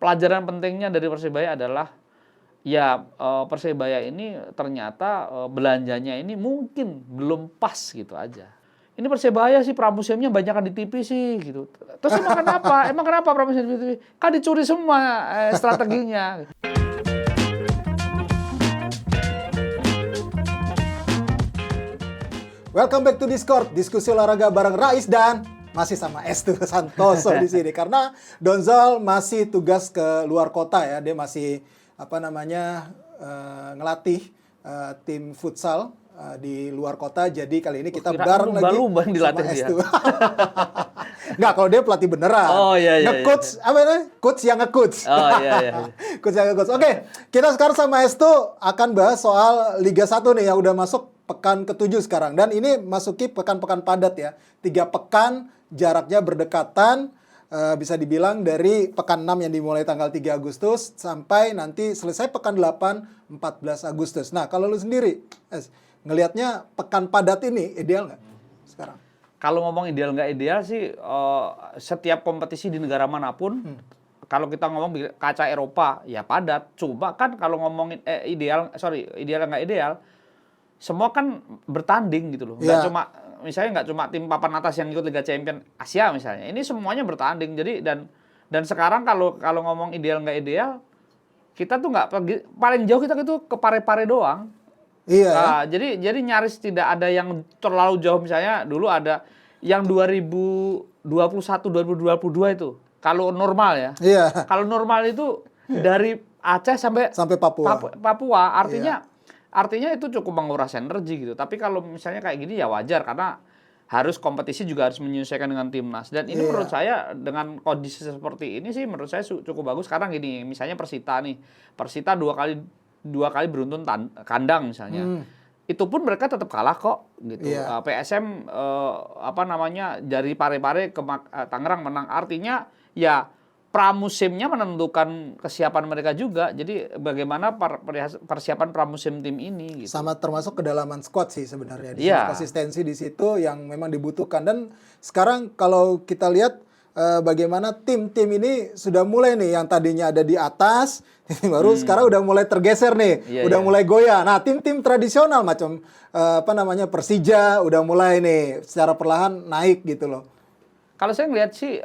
pelajaran pentingnya dari Persebaya adalah ya Persebaya ini ternyata belanjanya ini mungkin belum pas gitu aja. Ini Persebaya sih pramusimnya banyakan di TV sih gitu. Terus emang kenapa? Emang kenapa pramusim di TV? Kan dicuri semua strateginya. Welcome back to Discord, diskusi olahraga bareng Rais dan masih sama Estu Santoso di sini karena Donzal masih tugas ke luar kota ya, dia masih ngelatih tim futsal di luar kota. Jadi kali ini kita bareng lagi sama Estu. Nggak, kalau dia pelatih beneran. Oh iya. Nge-coach, apa namanya? Coach yang nge-coach. Oh iya. Coach yang nge-coach. Oke, kita sekarang sama Estu akan bahas soal Liga 1 nih yang udah masuk pekan ke-7 sekarang. Dan ini masuki pekan-pekan padat ya. 3 pekan jaraknya berdekatan. Bisa dibilang dari pekan 6 yang dimulai tanggal 3 Agustus sampai nanti selesai pekan 8, 14 Agustus. Nah, kalau lu sendiri, ngelihatnya pekan padat ini ideal nggak sekarang? Kalau ngomong ideal nggak ideal sih, setiap kompetisi di negara manapun, kalau kita ngomong kaca Eropa, ya padat. Coba kan kalau ngomongin ideal nggak ideal, semua kan bertanding gitu loh. Nggak cuma, misalnya nggak cuma tim papan atas yang ikut Liga Champions Asia misalnya. Ini semuanya bertanding. Jadi dan sekarang kalau ngomong ideal nggak ideal, kita tuh nggak pergi, paling jauh kita itu ke pare-pare doang. Iya. Nah, jadi nyaris tidak ada yang terlalu jauh. Misalnya dulu ada yang 2021 2022 itu. Kalau normal ya. Iya. Kalau normal itu dari Aceh sampai Papua. Papua artinya itu cukup menguras energi gitu. Tapi kalau misalnya kayak gini ya wajar karena harus kompetisi juga harus menyesuaikan dengan timnas. Dan ini menurut saya dengan kondisi seperti ini sih menurut saya cukup bagus. Sekarang gini, misalnya Persita nih. Persita dua kali beruntun kandang misalnya. Itu pun mereka tetap kalah kok gitu. PSM dari Pare-Pare ke Tangerang menang. Artinya ya pramusimnya menentukan kesiapan mereka juga. Jadi bagaimana persiapan pramusim tim ini gitu. Sama termasuk kedalaman squad sih sebenarnya. Konsistensi di situ yang memang dibutuhkan. Dan sekarang kalau kita lihat bagaimana tim-tim ini sudah mulai nih yang tadinya ada di atas, baru sekarang udah mulai tergeser nih, mulai goyah. Nah, tim-tim tradisional macam Persija udah mulai nih secara perlahan naik gitu loh. Kalau saya ngelihat sih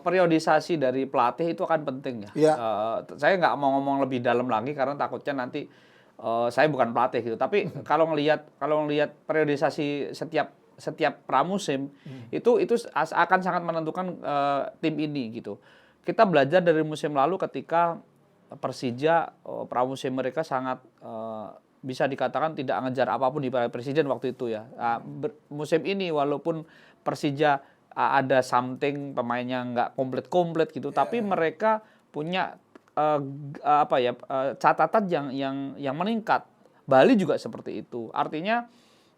periodisasi dari pelatih itu akan penting ya. Saya nggak mau ngomong lebih dalam lagi karena takutnya nanti saya bukan pelatih gitu. Tapi kalau ngelihat periodisasi setiap pramusim itu akan sangat menentukan tim ini gitu. Kita belajar dari musim lalu ketika Persija pramusim mereka sangat bisa dikatakan tidak ngejar apapun di Piala Presiden waktu itu ya. Musim ini walaupun Persija ada something pemainnya nggak komplit gitu, tapi mereka punya catatan yang meningkat. Bali juga seperti itu. Artinya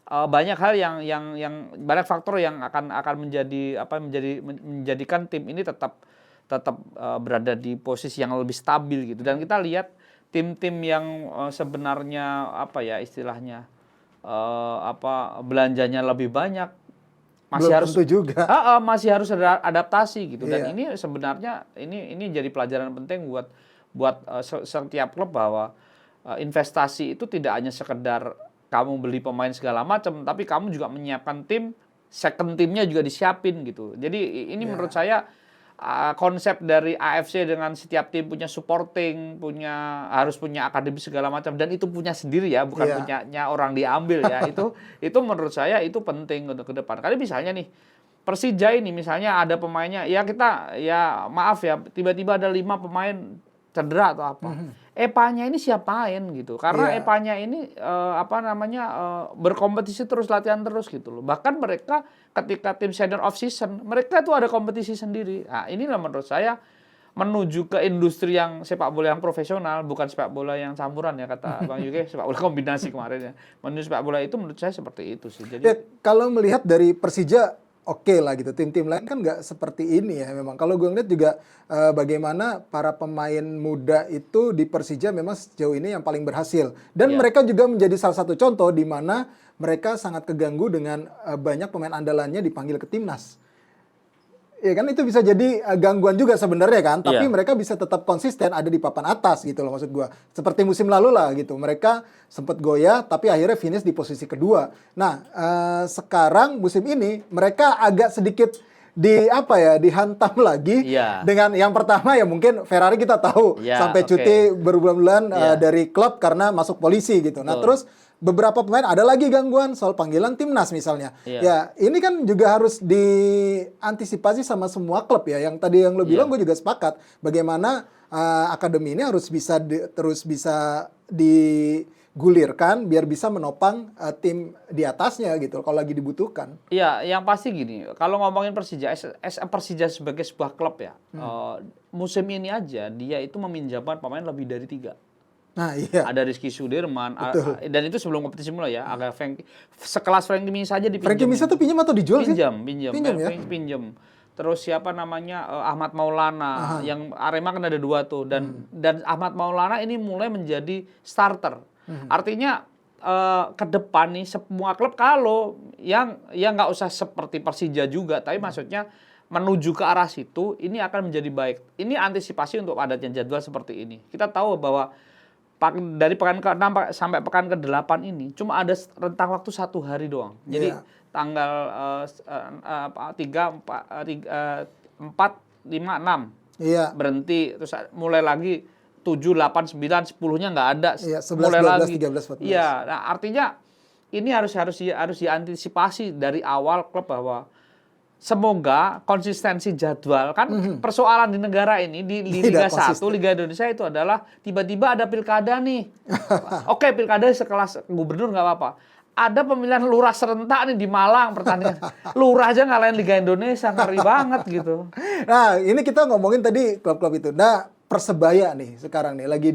banyak hal yang banyak faktor yang akan menjadikan tim ini tetap berada di posisi yang lebih stabil gitu. Dan kita lihat tim-tim yang sebenarnya belanjanya lebih banyak masih harus ada adaptasi gitu. Dan ini sebenarnya ini jadi pelajaran penting buat setiap klub bahwa investasi itu tidak hanya sekedar kamu beli pemain segala macam, tapi kamu juga menyiapkan tim, second timnya juga disiapin gitu. Jadi ini menurut saya konsep dari AFC dengan setiap tim punya supporting, harus punya akademi segala macam, dan itu punya sendiri ya, bukan punyanya orang diambil ya. Itu menurut saya itu penting untuk ke depan. Kali misalnya nih Persija ini misalnya ada pemainnya maaf ya, tiba-tiba ada 5 pemain cedera atau apa. Epanya ini siapain gitu. Karena Epanya ini berkompetisi terus, latihan terus gitu loh. Bahkan mereka ketika tim senior off season, mereka tuh ada kompetisi sendiri. Nah, inilah menurut saya menuju ke industri yang sepak bola yang profesional, bukan sepak bola yang campuran ya kata Bang Yuke, sepak bola kombinasi kemarin ya. Menuju sepak bola itu menurut saya seperti itu sih. Jadi kalau melihat dari Persija oke lah gitu. Tim-tim lain kan nggak seperti ini ya memang. Kalau gue ngeliat juga bagaimana para pemain muda itu di Persija memang sejauh ini yang paling berhasil. Dan mereka juga menjadi salah satu contoh di mana mereka sangat keganggu dengan banyak pemain andalannya dipanggil ke timnas. Ya kan itu bisa jadi gangguan juga sebenarnya kan, tapi Iya. mereka bisa tetap konsisten ada di papan atas gitu loh maksud gua. Seperti musim lalu lah gitu. Mereka sempat goyah tapi akhirnya finish di posisi kedua. Nah, sekarang musim ini mereka agak sedikit dihantam lagi Iya. dengan yang pertama ya mungkin Ferrari kita tahu Iya, sampai oke. cuti berbulan-bulan Iya. dari klub karena masuk polisi gitu. Nah, Betul. terus beberapa pemain ada lagi gangguan soal panggilan timnas misalnya. Iya. Ya, ini kan juga harus diantisipasi sama semua klub ya. Yang tadi yang lo bilang gue juga sepakat. Bagaimana akademi ini harus terus bisa digulirkan biar bisa menopang tim di atasnya gitu kalau lagi dibutuhkan. Iya, yang pasti gini, kalau ngomongin Persija, Persija sebagai sebuah klub ya, musim ini aja dia itu meminjamkan pemain lebih dari 3. Nah, iya. Ada Rizky Sudirman, Betul. dan itu sebelum kompetisi mulai ya, ada sekelas Frankie Misa aja dipinjam. Frankie Misa tuh pinjam atau dijual sih? Pinjam, Pinjam ya? pinjam. Terus siapa namanya Ahmad Maulana, yang Arema kan ada 2 tuh, dan Ahmad Maulana ini mulai menjadi starter. Artinya ke depan nih semua klub kalau yang nggak usah seperti Persija juga, tapi maksudnya menuju ke arah situ ini akan menjadi baik. Ini antisipasi untuk padatnya jadwal seperti ini. Kita tahu bahwa dari pekan ke-6 sampai pekan ke-8 ini cuma ada rentang waktu 1 hari doang. Jadi tanggal 3, 4, 5, 6 Iya. berhenti, terus mulai lagi 7, 8, 9, 10-nya nggak ada. Iya, 11, mulai 12, lagi. 13, 14. Iya, nah artinya ini harus diantisipasi dari awal klub bahwa semoga konsistensi jadwal kan persoalan di negara ini di Liga Tidak 1, konsisten. Liga Indonesia itu adalah tiba-tiba ada pilkada nih. Oke, pilkada sekelas gubernur nggak apa-apa. Ada pemilihan lurah serentak nih di Malang pertandingan. Lurah aja ngalahin Liga Indonesia, ngeri banget gitu. Nah, ini kita ngomongin tadi klub-klub itu. Nah, Persebaya nih sekarang nih lagi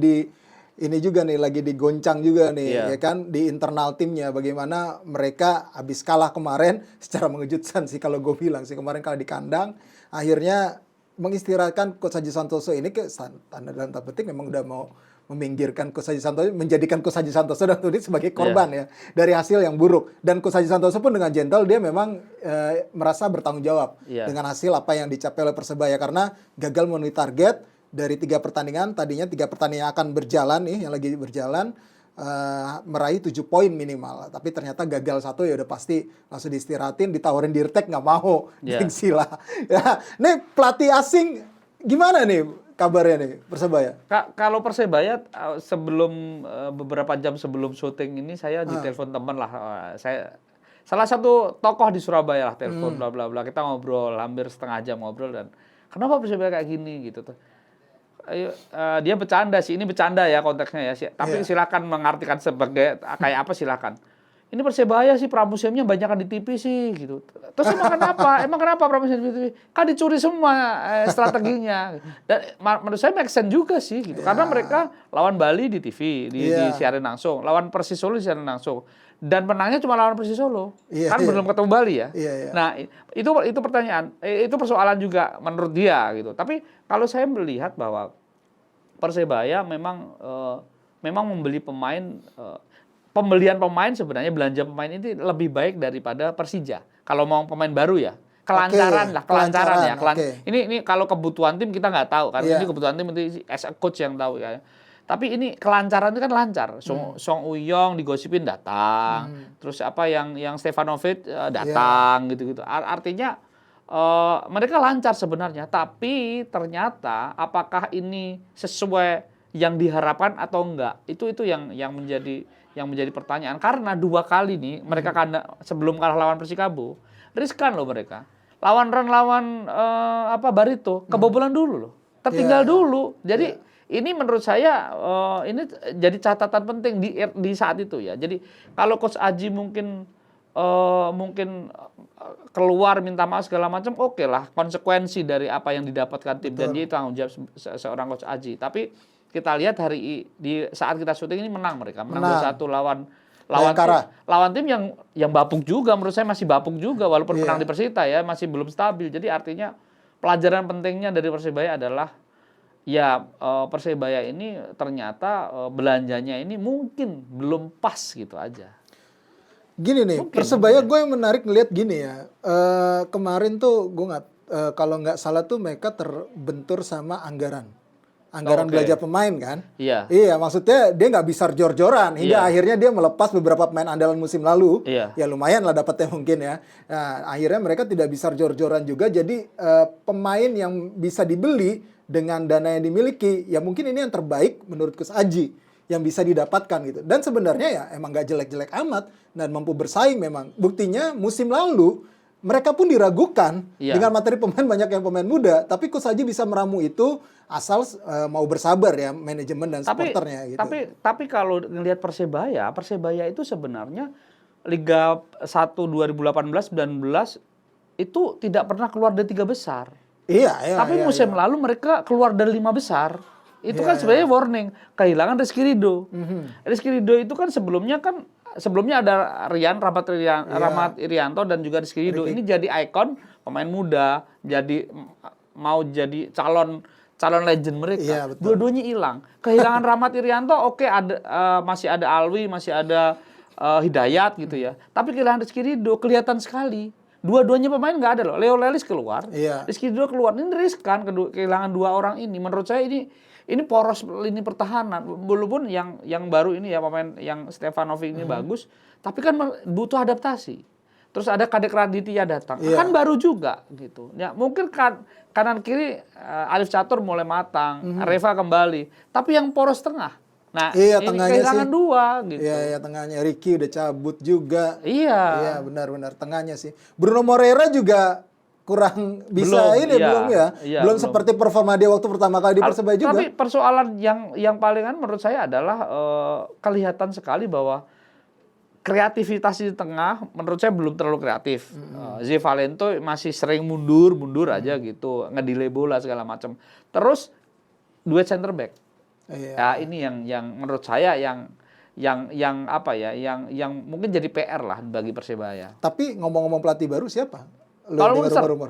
lagi digoncang juga nih Iya. ya kan di internal timnya bagaimana mereka habis kalah kemarin secara mengejutkan sih kalau gue bilang sih kemarin kalah di kandang akhirnya mengistirahatkan Coach Haji Santoso ini ke tanda dalam tanda petik memang udah mau meminggirkan Coach Haji Santoso, menjadikan Coach Haji Santoso dan Tudit sebagai korban ya dari hasil yang buruk. Dan Coach Haji Santoso pun dengan gentle dia memang merasa bertanggung jawab dengan hasil apa yang dicapai oleh Persebaya karena gagal memenuhi target dari 3 pertandingan. Tadinya 3 pertandingan akan berjalan nih yang lagi berjalan meraih 7 poin minimal, tapi ternyata gagal 1 ya udah pasti langsung diistirahatin, ditawarin Dirtek nggak mau, gengsi lah. Ya, nih pelatih asing gimana nih? Kabarnya nih Persebaya. Kalau Persebaya sebelum beberapa jam sebelum syuting ini saya ditelepon teman lah. Saya salah satu tokoh di Surabaya lah telepon bla bla bla. Kita ngobrol hampir setengah jam ngobrol dan kenapa Persebaya kayak gini gitu tuh. Ayo, dia bercanda sih, ini bercanda ya konteksnya ya. Tapi silakan mengartikan sebagai kayak apa silakan. Ini Persebaya sih pramusimnya banyakan di TV sih gitu. Terus emang kenapa? Emang kenapa pramusim di TV? Kan dicuri semua strateginya. Dan menurut saya make sense juga sih gitu. Karena mereka lawan Bali di TV, disiarin langsung. Lawan Persis Solo disiarin langsung. Dan menangnya cuma lawan Persis Solo. Kan belum ketemu Bali ya. Nah, itu pertanyaan, itu persoalan juga menurut dia gitu. Tapi kalau saya melihat bahwa Persebaya memang membeli pemain pembelian pemain sebenarnya belanja pemain ini lebih baik daripada Persija. Kalau mau pemain baru ya, kelancaran. Ya. Ini kalau kebutuhan tim kita nggak tahu kan. Ini kebutuhan tim itu as a coach yang tahu ya. Tapi ini kelancaran itu kan lancar. Song Uyong digosipin datang. Terus apa yang Stefanovic datang gitu-gitu. Artinya mereka lancar sebenarnya, tapi ternyata apakah ini sesuai yang diharapkan atau enggak? Itu yang menjadi pertanyaan karena 2 kali nih mereka sebelum kalah lawan Persikabo riskan loh mereka lawan Barito kebobolan dulu loh tertinggal dulu jadi ini menurut saya ini jadi catatan penting di saat itu ya. Jadi kalau Coach Aji mungkin keluar minta maaf segala macam oke lah konsekuensi dari apa yang didapatkan tim dan dia tanggung jawab seorang Coach Aji. Tapi kita lihat di saat kita syuting ini menang 2-1 lawan tim yang bapuk juga menurut saya masih bapuk juga walaupun menang di Persita ya masih belum stabil. Jadi artinya pelajaran pentingnya dari Persebaya adalah Persebaya ini ternyata belanjanya ini mungkin belum pas gitu aja. Gini nih, Persebaya gue yang menarik ngeliat gini ya. Kemarin tuh gue nggak kalau nggak salah tuh mereka terbentur sama anggaran Oke. belanja pemain kan. Iya. Iya, maksudnya dia nggak bisa jor-joran hingga Iya. akhirnya dia melepas beberapa pemain andalan musim lalu. Iya. Ya lumayan lah dapatnya mungkin ya. Nah, akhirnya mereka tidak bisa jor-joran juga. Jadi pemain yang bisa dibeli dengan dana yang dimiliki, ya mungkin ini yang terbaik menurut Coach Aji yang bisa didapatkan gitu. Dan sebenarnya ya emang nggak jelek-jelek amat dan mampu bersaing memang. Buktinya musim lalu mereka pun diragukan Iya. dengan materi pemain banyak yang pemain muda, tapi Coach Aji bisa meramu itu asal mau bersabar ya manajemen dan supporternya gitu. Tapi kalau ngelihat Persebaya itu sebenarnya Liga 1 2018-19 itu tidak pernah keluar dari 3 besar. Iya, Tapi musim lalu mereka keluar dari 5 besar. Itu kan sebenarnya warning, kehilangan Rizky Ridho. Rizky Ridho itu kan sebelumnya ada Rahmat Irianto dan juga Rizky Ridho. Ini jadi ikon pemain muda, mau jadi calon legend mereka. Iya, betul. Dua-duanya hilang. Kehilangan Rahmat Irianto, oke, masih ada Alwi, masih ada Hidayat gitu ya. Tapi kehilangan Rizky Ridho kelihatan sekali. Dua-duanya pemain nggak ada loh. Leo Lelis keluar, Iya. Rizky Ridho keluar. Ini riskan kehilangan 2 orang ini. Menurut saya ini poros lini pertahanan. Walaupun yang baru ini ya pemain yang Stefanovic ini bagus, tapi kan butuh adaptasi. Terus ada Kadek Raditya datang, kan baru juga gitu. Ya mungkin kanan kiri Arif Catur mulai matang, Reva kembali. Tapi yang poros tengah, nah Iya, ini tengahnya kehilangan sih. 2 gitu. Iya, tengahnya Ricky udah cabut juga. Iya. Iya, benar-benar tengahnya sih. Bruno Moreira juga kurang bisa belum ya. Iya, belum belum. seperti performa dia waktu pertama kali di Persebaya juga. Tapi persoalan yang palingan menurut saya adalah kelihatan sekali bahwa kreativitas di tengah menurut saya belum terlalu kreatif. Zé Valento masih sering mundur aja gitu, ngedelay bola segala macam. Terus duet center back. Iya. Ya ini yang menurut saya yang apa ya, yang mungkin jadi PR lah bagi Persebaya. Tapi ngomong-ngomong pelatih baru siapa? Lu Paul dengar Munster. rumor-rumor.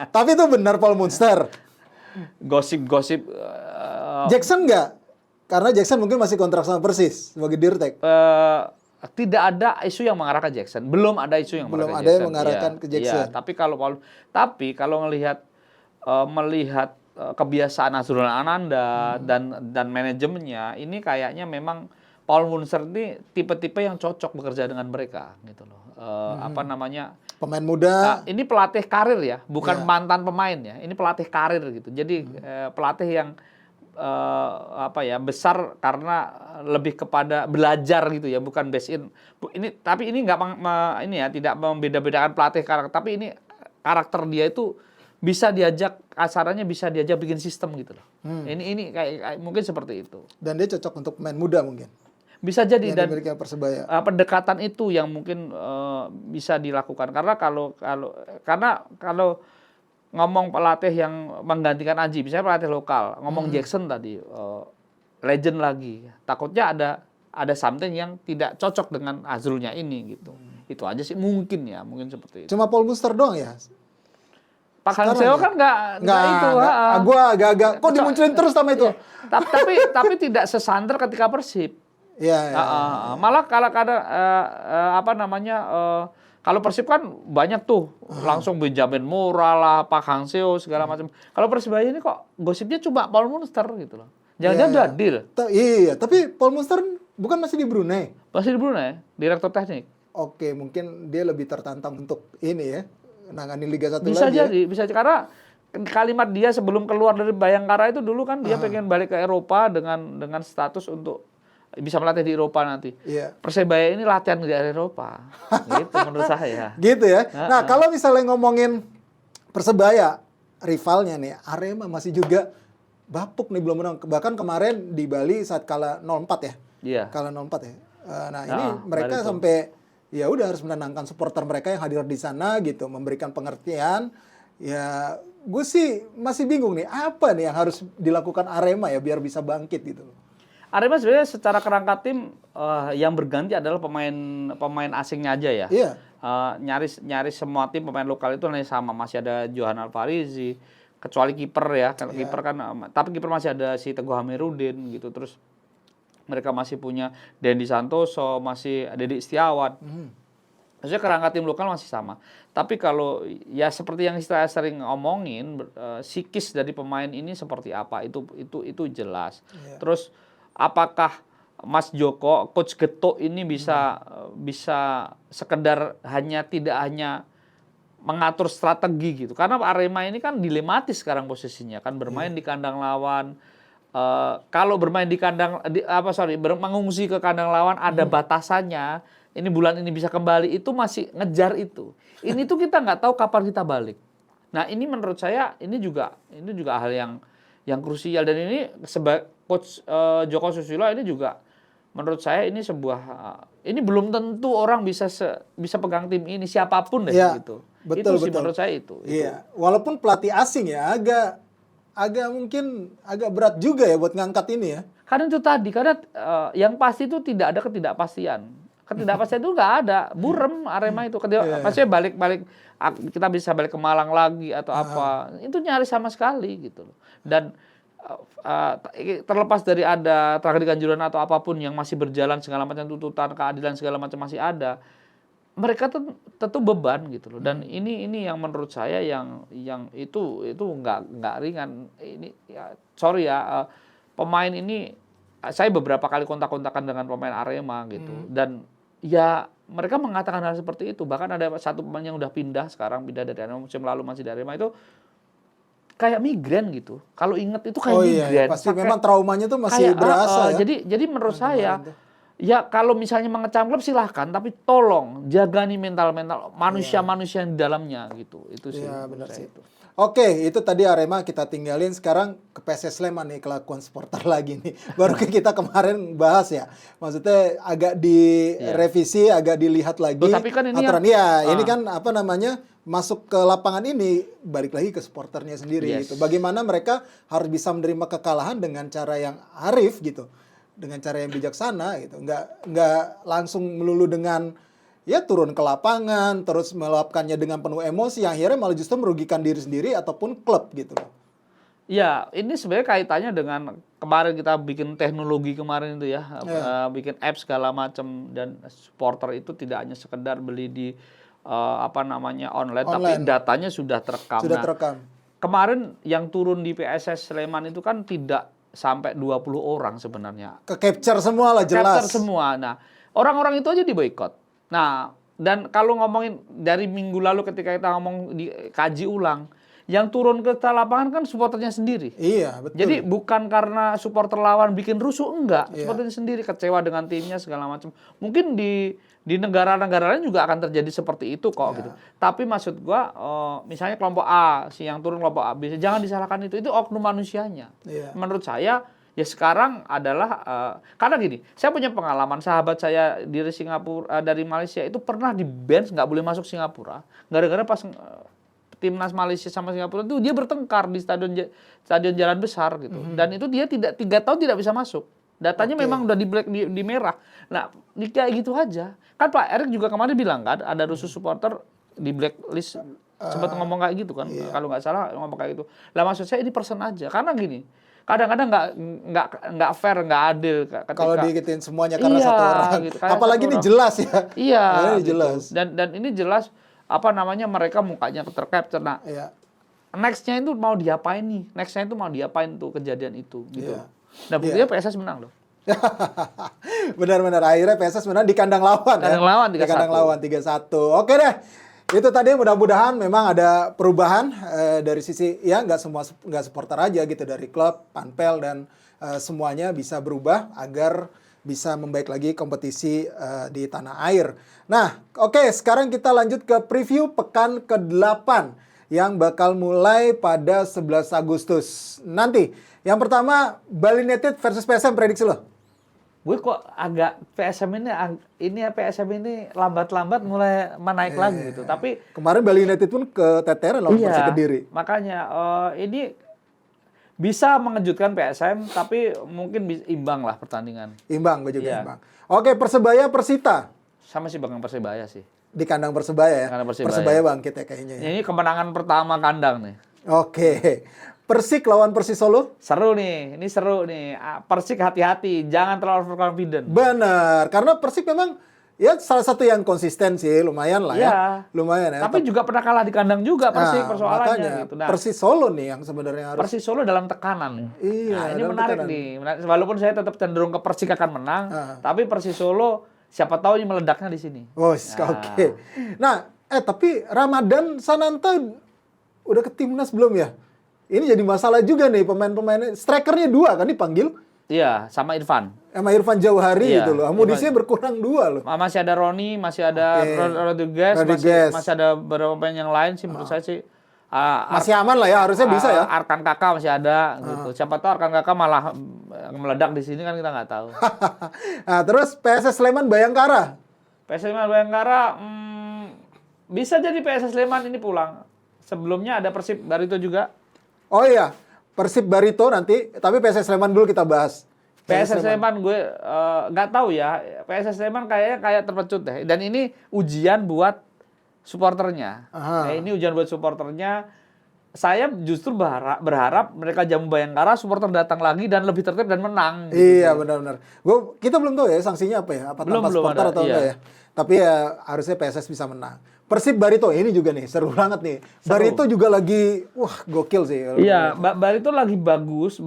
Tapi itu benar Paul Munster. Gosip-gosip Jackson enggak? Karena Jackson mungkin masih kontrak sama Persis sebagai Dirtek. tidak ada isu yang mengarah ke Jackson. Belum ada isu yang Belum mengarah ke ada yang Jackson. mengarahkan ke Jackson. Iya, tapi kalau melihat kebiasaan Azrul Ananda dan manajemennya, ini kayaknya memang Paul Munster ini tipe-tipe yang cocok bekerja dengan mereka gitu loh. Apa namanya? Pemain muda. Ini pelatih karir ya, bukan mantan pemain ya. Ini pelatih karir gitu. Jadi pelatih yang besar karena lebih kepada belajar gitu ya, bukan based in. Tapi ini nggak tidak membeda-bedakan pelatih karakter, tapi ini karakter dia itu bisa diajak bikin sistem gitu loh. Ini kayak mungkin seperti itu. Dan dia cocok untuk pemain muda mungkin. Bisa jadi Yang dan dimiliki Persebaya. pendekatan itu yang mungkin bisa dilakukan karena kalau ngomong pelatih yang menggantikan Aji, misalnya pelatih lokal, ngomong Jackson tadi, legend lagi. Takutnya ada something yang tidak cocok dengan Azrulnya ini gitu. Itu aja sih mungkin seperti itu. Cuma Paul Munster doang ya? Pak Hanseo kan nggak itu. Gua agak-agak kok dimunculin terus sama itu. Tapi tidak sesanter ketika Persib. Iya. Malah kalau kalau Persib kan banyak tuh langsung Benjamin Mora lah, Pak Hanseo segala macam. Kalau Persibaya ini kok gosipnya cuma Paul Munster gitu loh. Jangan-jangan udah deal. Iya, tapi Paul Munster bukan masih di Brunei? Masih di Brunei, direktur teknik. Oke, mungkin dia lebih tertantang untuk ini ya, nangani Liga 1 Bisa lagi. jadi, bisa karena kalimat dia sebelum keluar dari Bayangkara itu dulu kan dia pengen balik ke Eropa dengan status untuk bisa melatih di Eropa nanti. Iya. Persebaya ini latihan di Eropa. Gitu menurut saya. Gitu ya. Nah, kalau misalnya ngomongin Persebaya, rivalnya nih, Arema masih juga bapuk nih belum menang. Bahkan kemarin di Bali saat kalah 0-4 ya. Iya. Kalah 0-4 ya. Nah, ini mereka sampai ya udah harus menenangkan supporter mereka yang hadir di sana gitu, memberikan pengertian. Ya, gue sih masih bingung nih, apa nih yang harus dilakukan Arema ya biar bisa bangkit gitu. Arema sebenarnya secara kerangka tim yang berganti adalah pemain asingnya aja ya. Iya. Nyaris semua tim pemain lokal itu hanya sama, masih ada Johan Alfarizi, kecuali kiper ya. Kiper kan, tapi kiper masih ada si Teguh Hamirudin gitu. Terus mereka masih punya Dendi Santoso, masih Dedi Setiawan. Maksudnya kerangka tim lokal masih sama. Tapi kalau ya seperti yang saya sering ngomongin, psikis dari pemain ini seperti apa itu jelas. Iya. Terus apakah Mas Joko, Coach Geto ini bisa sekedar tidak hanya mengatur strategi gitu. Karena Arema ini kan dilematis sekarang posisinya, kan bermain di kandang lawan. Kalau bermain di kandang mengungsi ke kandang lawan ada batasannya. Ini bulan ini bisa kembali, itu masih ngejar itu. Ini tuh kita nggak tahu kapan kita balik. Nah, ini menurut saya ini juga hal yang krusial, dan ini sebagai Coach Joko Susilo ini juga menurut saya ini ini belum tentu orang bisa pegang tim ini siapapun deh gitu. Betul, itu sih menurut saya itu. Iya. Walaupun pelatih asing ya mungkin agak berat juga ya buat ngangkat ini ya. Karena itu tadi, yang pasti itu tidak ada ketidakpastian. Ketidakpastian itu nggak ada, burem Arema itu. Maksudnya balik kita bisa balik ke Malang lagi atau apa, itu nyaris sama sekali gitu loh. Dan terlepas dari ada tragedi Kanjuruhan atau apapun yang masih berjalan, segala macam tuntutan keadilan segala macam masih ada, mereka tentu beban gitu loh. Dan ini yang menurut saya yang itu nggak ringan. Ini ya, sorry ya, pemain ini saya beberapa kali kontak-kontakan dengan pemain Arema gitu. Dan ya mereka mengatakan hal seperti itu. Bahkan ada satu pemain yang udah pindah dari Arema, musim lalu masih di Arema, itu kayak migrain gitu. Kalau inget itu kayak migrain. Iya, pasti memang traumanya tuh masih berasa ya. Jadi menurut saya ya kalau misalnya mengecam klub silahkan, tapi tolong jaga nih mental manusia-manusia yang di dalamnya gitu. Itu sih. Iya, benar sih. Oke, itu tadi Arema kita tinggalin. Sekarang ke PSS Sleman nih, kelakuan supporter lagi nih. Baru kita kemarin bahas ya. Maksudnya agak direvisi, agak dilihat lagi. Tapi kan ini aturan. Ini kan masuk ke lapangan ini balik lagi ke supporternya sendiri gitu. Bagaimana mereka harus bisa menerima kekalahan dengan cara yang arif gitu. Dengan cara yang bijaksana gitu. Nggak langsung melulu dengan turun ke lapangan, terus meluapkannya dengan penuh emosi, yang akhirnya malah justru merugikan diri sendiri ataupun klub gitu loh. Ya, ini sebenarnya kaitannya dengan kemarin kita bikin teknologi kemarin itu ya, bikin apps segala macam, dan supporter itu tidak hanya sekedar beli di online, tapi datanya sudah terekam. Kemarin yang turun di PSS Sleman itu kan tidak sampai 20 orang sebenarnya. Ke-capture semua lah, jelas. Capture semua. Nah, orang-orang itu aja diboikot. Nah, dan kalau ngomongin dari minggu lalu ketika kita ngomong dikaji ulang, yang turun ke lapangan kan supporternya sendiri. Iya, betul. Jadi bukan karena supporter lawan bikin rusuh, enggak. Supporternya sendiri kecewa dengan timnya segala macam. Mungkin di negara-negara lain juga akan terjadi seperti itu kok gitu. Tapi maksud gua misalnya kelompok A, yang turun kelompok A, jangan disalahkan itu oknum manusianya. Menurut saya ya sekarang adalah karena gini, saya punya pengalaman, sahabat saya dari Malaysia itu pernah di-ban nggak boleh masuk Singapura gara-gara pas timnas Malaysia sama Singapura itu dia bertengkar di stadion Jalan Besar gitu. Dan itu dia 3 tahun tidak bisa masuk. Datanya memang udah di merah. Nah, kayak gitu aja. Kan Pak Erik juga kemarin bilang kan ada rusuh supporter di blacklist, sempat ngomong kayak gitu kan. Kalau nggak salah ngomong kayak gitu. Lah maksud saya ini persen aja. Karena gini, kadang-kadang nggak fair, nggak adil kalau diikitin semuanya karena satu orang gitu, apalagi ini jelas ya. Ini gitu. Jelas dan ini jelas mereka mukanya tercapture. Nah, nextnya itu mau diapain nih, tuh kejadian itu gitu. Nah, buktinya PSS menang loh. Benar-benar akhirnya PSS menang di kandang lawan. Di kandang lawan 3-1. Oke deh. Itu tadi mudah-mudahan memang ada perubahan dari sisi nggak supporter aja gitu, dari klub, panpel, dan semuanya bisa berubah agar bisa membaik lagi kompetisi di tanah air. Nah, oke, sekarang kita lanjut ke preview pekan ke-8 yang bakal mulai pada 11 Agustus nanti. Yang pertama, Bali United versus PSM, prediksi lo? Gue kok agak PSM ini lambat-lambat mulai menaik lagi gitu. Tapi kemarin Bali United pun keteteran lawan Persik Kediri. Makanya ini bisa mengejutkan PSM, tapi mungkin imbang lah pertandingan. Imbang, gue juga imbang. Oke, Persebaya Persita. Sama sih Bang, Persebaya sih. Di kandang Persebaya ya? Persebaya bangkit ya kayaknya. Ini kemenangan pertama kandang nih. Oke. Persik lawan Persis Solo. Seru nih, ini seru nih. Persik hati-hati, jangan terlalu overconfident. Benar, karena Persik memang ya salah satu yang konsisten sih, lumayan lah ya. Iya. Lumayan ya. Tapi juga pernah kalah di kandang juga Persik persoalannya makanya, gitu. Nah, Persis Solo nih yang sebenarnya harus Persis Solo dalam tekanan nih. Iya, Nah, ini dalam menarik tekanan. nih. Walaupun saya tetap cenderung ke Persik akan menang, tapi Persis Solo siapa tahu ini meledaknya di sini. Oh, oke. Nah, tapi Ramadan Sananta udah ke timnas belum ya? Ini jadi masalah juga nih pemain-pemainnya. Strikernya 2 kan dipanggil Iya, sama Irfan. sama Irfan Jauhari Iya, gitu loh. Amunisinya berkurang 2 loh. Masih ada Roni, masih ada Rodriguez, masih ada beberapa pemain yang lain sih menurut saya sih. Masih aman lah ya, harusnya bisa ya. Arkan Kakak masih ada gitu. Siapa tahu Arkan Kakak malah meledak di sini kan kita nggak tahu. Nah, terus PSS Sleman Bayangkara. PSS Sleman Bayangkara bisa jadi PSS Sleman ini pulang. Sebelumnya ada Persib Barito juga. Oh iya, Persib Barito nanti, tapi PSS Sleman dulu kita bahas. PSS Sleman gue nggak tahu ya. PSS Sleman kayaknya kayak terpecut deh. Dan ini ujian buat supporternya. Ini ujian buat supporternya. Saya justru berharap mereka Jamu Bayangkara supporter datang lagi dan lebih tertib dan menang. Iya, benar-benar. Kita belum tahu ya sanksinya apa ya, apa tanpa supporter atau enggak ya. Tapi ya harusnya PSS bisa menang. Persib Barito ini juga nih seru banget nih. Barito juga lagi gokil sih. Iya, Barito lagi bagus,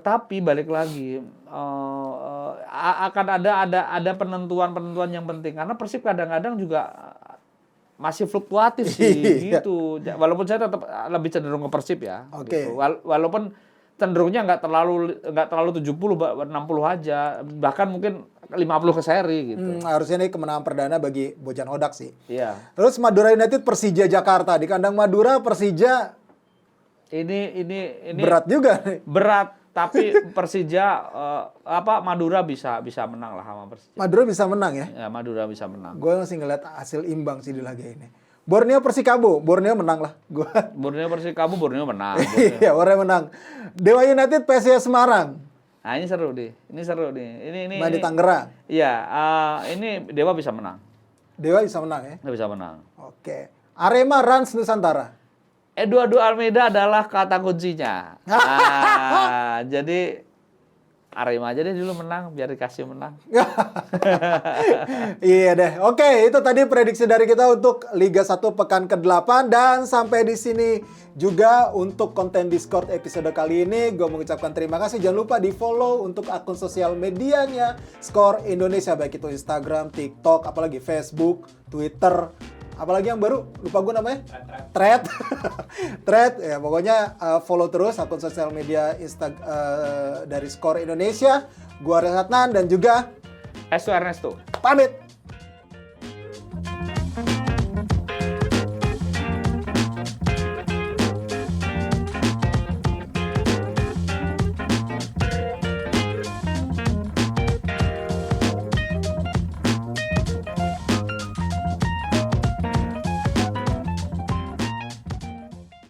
tapi balik lagi akan ada penentuan-penentuan yang penting karena Persib kadang-kadang juga masih fluktuatif sih gitu. Walaupun saya tetap lebih cenderung ke Persib ya. Oke. Gitu. Walaupun cenderungnya nggak terlalu 70 60 aja, bahkan mungkin 50 ke seri gitu. Harusnya ini kemenangan perdana bagi Bojan Hodak sih. Iya. Terus Madura United Persija Jakarta di kandang Madura. Persija Ini berat juga nih. berat, tapi Persija Madura bisa menang lah sama Persija. Madura bisa menang ya. Ya, Madura bisa menang. Gue masih ngeliat hasil imbang sih di laga ini. Borneo Persikabo, Borneo menang lah. Borneo menang. Iya, Borneo menang. Dewa United PSIS Semarang. Nah, ini seru nih. Ini Main di Tangerang. Iya, ini Dewa bisa menang. Dewa bisa menang ya. Dia bisa menang. Oke. Arema Rans Nusantara. Eduardo Almeida adalah kata kuncinya. Jadi Arema aja deh dulu menang, biar dikasih menang. Iya deh. Oke, itu tadi prediksi dari kita untuk Liga 1 pekan ke-8. Dan sampai di sini juga untuk konten Discord episode kali ini. Gue mengucapkan terima kasih. Jangan lupa di-follow untuk akun sosial medianya Skor Indonesia. Baik itu Instagram, TikTok, apalagi Facebook, Twitter. Apalagi yang baru, lupa gue namanya? Thread. Thread, ya pokoknya follow terus akun sosial media dari Skor Indonesia. Gua Rezatnan dan juga Ernesto. pamit.